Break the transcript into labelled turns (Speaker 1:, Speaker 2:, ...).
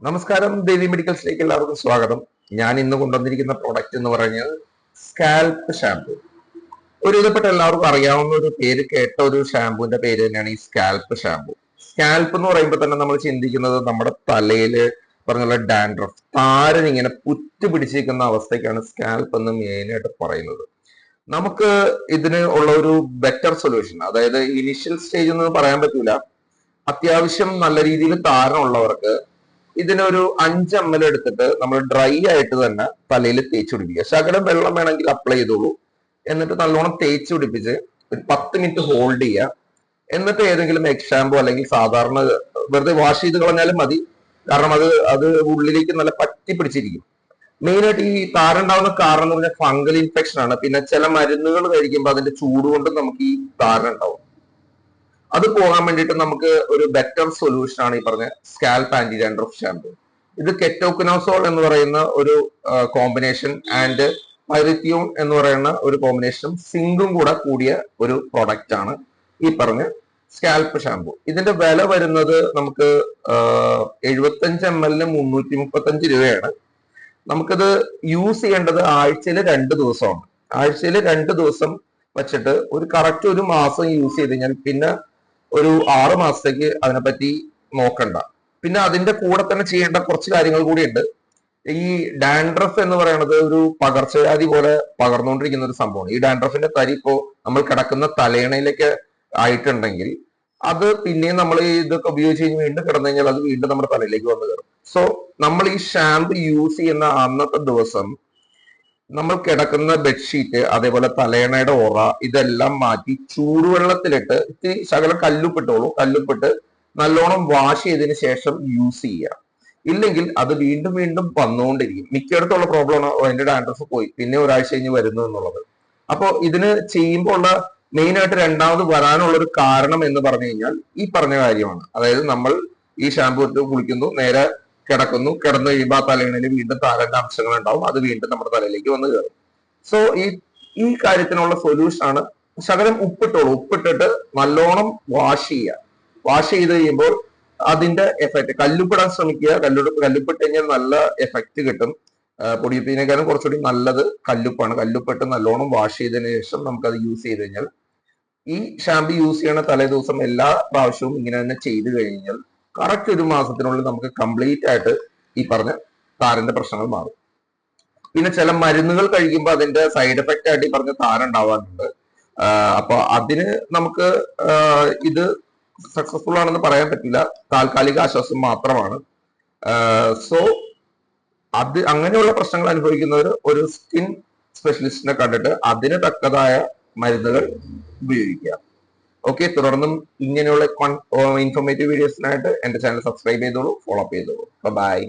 Speaker 1: നമസ്കാരം, ദേവി മെഡിക്കൽസിലേക്ക് എല്ലാവർക്കും സ്വാഗതം. ഞാൻ ഇന്ന് കൊണ്ടുവന്നിരിക്കുന്ന പ്രോഡക്റ്റ് എന്ന് പറയുന്നത് സ്കാൽപ്പ് ഷാംപൂ. ഒരുവിധപ്പെട്ട എല്ലാവർക്കും അറിയാവുന്ന ഒരു പേര് കേട്ട ഒരു ഷാംപൂവിന്റെ പേര് തന്നെയാണ് ഈ സ്കാൽപ്പ് ഷാംപൂ. സ്കാൽപ്പ് എന്ന് പറയുമ്പോൾ തന്നെ നമ്മൾ ചിന്തിക്കുന്നത് നമ്മുടെ തലയില് പറഞ്ഞുള്ള ഡാൻഡ്രഫ്, താരൻ ഇങ്ങനെ പുറ്റ് പിടിച്ചിരിക്കുന്ന അവസ്ഥയ്ക്കാണ് സ്കാൽപ്പ് എന്ന് മെയിനായിട്ട് പറയുന്നത്. നമുക്ക് ഇതിന് ഉള്ള ഒരു ബെറ്റർ സൊല്യൂഷൻ, അതായത് ഇനിഷ്യൽ സ്റ്റേജ് എന്ന് പറയാൻ പറ്റൂല, അത്യാവശ്യം നല്ല രീതിയിൽ താരമുള്ളവർക്ക് ഇതിനൊരു 5 ml എടുത്തിട്ട് നമ്മൾ ഡ്രൈ ആയിട്ട് തന്നെ തലയിൽ തേച്ച് പിടിപ്പിക്കുക. ശകലം വെള്ളം വേണമെങ്കിൽ അപ്ലൈ ചെയ്തോളൂ. എന്നിട്ട് നല്ലോണം തേച്ച് പിടിപ്പിച്ച് ഒരു 10 മിനിറ്റ് ഹോൾഡ് ചെയ്യുക. എന്നിട്ട് ഏതെങ്കിലും എഗ് ഷാമ്പു അല്ലെങ്കിൽ സാധാരണ വെറുതെ വാഷ് ചെയ്ത് കളഞ്ഞാലും മതി. കാരണം അത് ഉള്ളിലേക്ക് നല്ല പറ്റി പിടിച്ചിരിക്കും. മെയിനായിട്ട് ഈ താരണ്ടാവുന്ന കാരണം എന്ന് പറഞ്ഞാൽ ഫംഗൽ ഇൻഫെക്ഷൻ ആണ്. പിന്നെ ചില മരുന്നുകൾ കഴിക്കുമ്പോൾ അതിന്റെ ചൂട് കൊണ്ട് നമുക്ക് ഈ താരനുണ്ടാവും. അത് പോകാൻ വേണ്ടിയിട്ട് നമുക്ക് ഒരു ബെറ്റർ സൊല്യൂഷൻ ആണ് ഈ പറഞ്ഞ സ്കാൽപ്പ് ആന്റി ഡാൻഡ്രഫ് ഷാംപൂ. ഇത് കെറ്റോക്കിനോസോൾ എന്ന് പറയുന്ന ഒരു കോമ്പിനേഷൻ ആൻഡ് പൈറിത്യൂൺ എന്ന് പറയുന്ന ഒരു കോമ്പിനേഷനും സിങ്കും കൂടെ കൂടിയ ഒരു പ്രോഡക്റ്റ് ആണ് ഈ പറഞ്ഞ സ്കാൽപ്പ് ഷാംപൂ. ഇതിന്റെ വില വരുന്നത് നമുക്ക് 75 ml 335 രൂപയാണ്. നമുക്കിത് യൂസ് ചെയ്യേണ്ടത് ആഴ്ചയിൽ 2 ദിവസമാണ്. ആഴ്ചയിൽ 2 ദിവസം വെച്ചിട്ട് ഒരു കറക്റ്റ് ഒരു മാസം യൂസ് ചെയ്ത് കഴിഞ്ഞാൽ പിന്നെ ഒരു 6 മാസത്തേക്ക് അതിനെപ്പറ്റി നോക്കണ്ട. പിന്നെ അതിന്റെ കൂടെ തന്നെ ചെയ്യേണ്ട കുറച്ച് കാര്യങ്ങൾ കൂടിയുണ്ട്. ഈ ഡാൻഡ്രഫ് എന്ന് പറയുന്നത് ഒരു പകർച്ചവ്യാധി പോലെ പകർന്നുകൊണ്ടിരിക്കുന്ന ഒരു സംഭവമാണ്. ഈ ഡാൻഡ്രഫിന്റെ തരി ഇപ്പോ നമ്മൾ കിടക്കുന്ന തലയണയിലേക്ക് ആയിട്ടുണ്ടെങ്കിൽ അത് പിന്നെയും നമ്മൾ ഇതൊക്കെ ഉപയോഗിച്ച് കഴിഞ്ഞ് വീണ്ടും കിടന്നു കഴിഞ്ഞാൽ അത് വീണ്ടും നമ്മുടെ തലയിലേക്ക് വന്ന് കയറും. സോ നമ്മൾ ഈ ഷാമ്പു യൂസ് ചെയ്യുന്ന അന്നത്തെ ദിവസം നമ്മൾ കിടക്കുന്ന ബെഡ്ഷീറ്റ്, അതേപോലെ തലയണയുടെ ഓറ, ഇതെല്ലാം മാറ്റി ചൂടുവെള്ളത്തിലിട്ട് ഇത്തിരി ശകലം കല്ലുപ്പിട്ടോളൂ. കല്ലുപ്പിട്ട് നല്ലോണം വാഷ് ചെയ്തതിന് ശേഷം യൂസ് ചെയ്യുക. ഇല്ലെങ്കിൽ അത് വീണ്ടും വീണ്ടും വന്നുകൊണ്ടിരിക്കും. മിക്കയിടത്തുള്ള പ്രോബ്ലമാണ് അതിന്റെ ഡാൻഡ്രഫ് പോയി പിന്നെ ഒരാഴ്ച കഴിഞ്ഞ് വരുന്നു എന്നുള്ളത്. അപ്പോൾ ഇതിന് ചെയ്യുമ്പോൾ ഉള്ള മെയിനായിട്ട് രണ്ടാമത് വരാനുള്ള ഒരു കാരണം എന്ന് പറഞ്ഞു കഴിഞ്ഞാൽ ഈ പറഞ്ഞ കാര്യമാണ്. അതായത് നമ്മൾ ഈ ഷാമ്പു ഇട്ട് കുളിക്കുന്നു, നേരെ കിടക്കുന്നു, കിടന്നു കഴിയുമ്പോൾ ആ തലയിണയിൽ വീണ്ടും താരന്റെ അംശങ്ങൾ ഉണ്ടാവും, അത് വീണ്ടും നമ്മുടെ തലയിലേക്ക് വന്ന് കയറും. സോ ഈ കാര്യത്തിനുള്ള സൊല്യൂഷൻ ആണ് ശകലം ഉപ്പിട്ടോളൂ. ഉപ്പിട്ടിട്ട് നല്ലോണം വാഷ് ചെയ്യുക. വാഷ് ചെയ്ത് കഴിയുമ്പോൾ അതിന്റെ എഫക്റ്റ്, കല്ലുപ്പിടാൻ ശ്രമിക്കുക. കല്ലുപ്പിട്ട് കഴിഞ്ഞാൽ നല്ല എഫക്റ്റ് കിട്ടും. പൊടിയപ്പിനേക്കാളും കുറച്ചുകൂടി നല്ലത് കല്ലുപ്പാണ്. കല്ലുപ്പിട്ട് നല്ലോണം വാഷ് ചെയ്തതിനു ശേഷം നമുക്കത് യൂസ് ചെയ്ത് കഴിഞ്ഞാൽ, ഈ ഷാമ്പു യൂസ് ചെയ്യണ തലേ ദിവസം എല്ലാ പ്രാവശ്യവും ഇങ്ങനെ തന്നെ ചെയ്ത് കഴിഞ്ഞാൽ കറക്റ്റ് ഒരു മാസത്തിനുള്ളിൽ നമുക്ക് കംപ്ലീറ്റ് ആയിട്ട് ഈ പറഞ്ഞ താരന്റെ പ്രശ്നങ്ങൾ മാറും. പിന്നെ ചില മരുന്നുകൾ കഴിക്കുമ്പോൾ അതിന്റെ സൈഡ് എഫക്റ്റ് ആയിട്ട് ഈ പറഞ്ഞ താരം ഉണ്ടാവാറുണ്ട്. അപ്പൊ അതിന് നമുക്ക് ഇത് സക്സസ്ഫുൾ ആണെന്ന് പറയാൻ പറ്റില്ല, താൽക്കാലിക ആശ്വാസം മാത്രമാണ്. സോ അങ്ങനെയുള്ള പ്രശ്നങ്ങൾ അനുഭവിക്കുന്നവർ ഒരു സ്കിൻ സ്പെഷ്യലിസ്റ്റിനെ കണ്ടിട്ട് അതിന് തക്കതായ മരുന്നുകൾ ഉപയോഗിക്കുക. ഓക്കെ, തുടർന്നും ഇങ്ങനെയുള്ള ഇൻഫോർമേറ്റീവ് വീഡിയോസിനായിട്ട് എന്റെ ചാനൽ സബ്സ്ക്രൈബ് ചെയ്തോളൂ, ഫോളോ അപ്പ് ചെയ്തോളൂ. ബൈ.